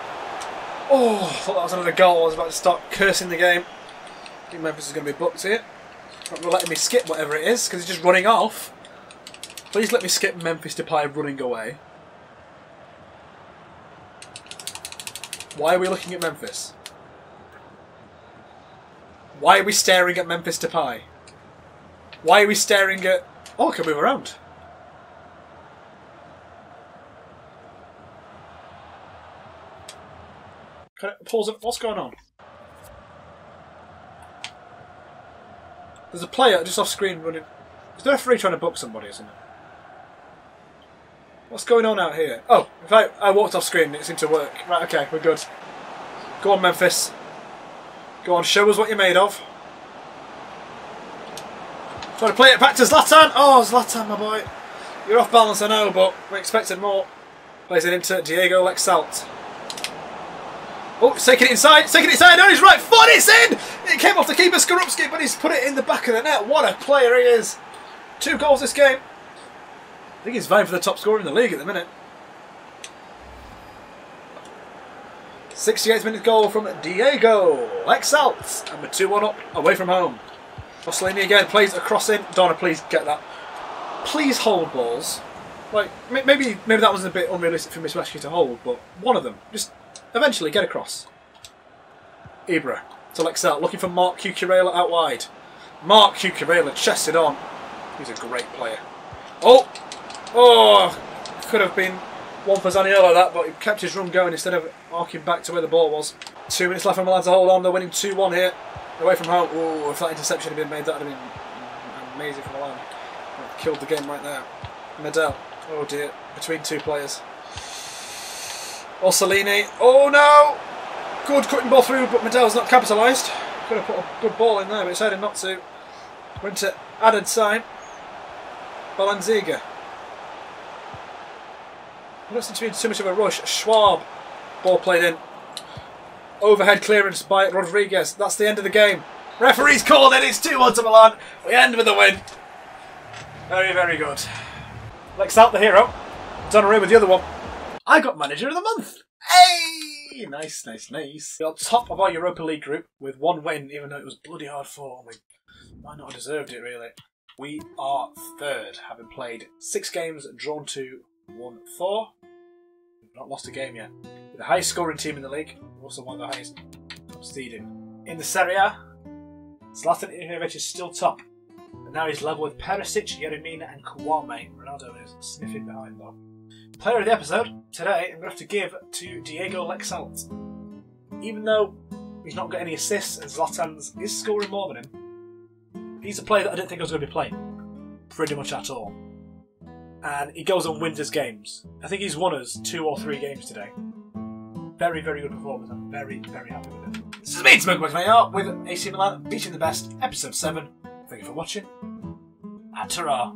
Oh, I thought that was another goal. I was about to start cursing the game. I think Memphis is going to be booked here. Not letting me skip whatever it is, because he's just running off. Please let me skip Memphis Depay running away. Why are we looking at Memphis? Why are we staring at Memphis Depay? Why are we staring at... Oh, I can move around. Can I pause it? What's going on? There's a player just off screen running... Is there a referee trying to book somebody, isn't it? What's going on out here? Oh, in fact, I walked off screen and it seemed to work. Right, okay, we're good. Go on, Memphis. Go on, show us what you're made of. Trying to play it back to Zlatan. Oh, Zlatan, my boy. You're off balance, I know, but we expected more. Plays it into Diego Lexalted. Oh, he's taking it inside. On his right foot. It's in. It came off the keeper, Skorupski, but he's put it in the back of the net. What a player he is. 2 goals this game. I think he's vying for the top scorer in the league at the minute. 68th minute goal from Diego Lexalted. And we're 2-1 up away from home. Rossellini again plays a cross in. Donna, please get that. Please hold balls. Like maybe that was a bit unrealistic for me to ask you to hold, but one of them. Just eventually get across. Ibra to Lexalted, looking for Mark Cucurella out wide. Mark Cucurella chested on. He's a great player. Oh! Could have been one for Zaniolo that, but he kept his run going instead of arcing back to where the ball was. 2 minutes left for Milan to hold on. They're winning 2-1 here. Away from home. Oh, if that interception had been made, that would have been amazing for Milan. Killed the game right there. Medel. Oh dear. Between 2 players. Rossellini. Oh no! Good cutting ball through, but Medel's not capitalised. Could have put a good ball in there, but decided not to. Went to added time. Balanziga. There doesn't seem to be too much of a rush. Schwab. Ball played in. Overhead clearance by Rodriguez. That's the end of the game. Referee's called it. It's 2-1 to Milan. We end with a win. Very, very good. Lexalted the hero. Donnarumma with the other one. I got manager of the month. Hey! Nice. We're on top of our Europa League group with 1 win, even though it was bloody hard fought. We might not have deserved it, really. We are 3rd, having played 6 games, drawn 2, won 4. We've not lost a game yet. We're the highest scoring team in the league. We're also one of the highest top seeding. In the Serie A, Zlatan Ibrahimovic is still top. But now he's level with Perisic, Yeremina and Kwame. Ronaldo is sniffing behind though. Player of the episode, today I'm going to have to give to Diego Lexalted. Even though he's not got any assists and Zlatan's is scoring more than him, he's a player that I didn't think I was going to be playing. Pretty much at all. And he goes and wins his games. I think he's won us 2 or 3 games today. Very, very good performance. I'm very, very happy with it. This is me, Smoke with AC Milan, beating the best, episode 7. Thank you for watching. And ta-ra.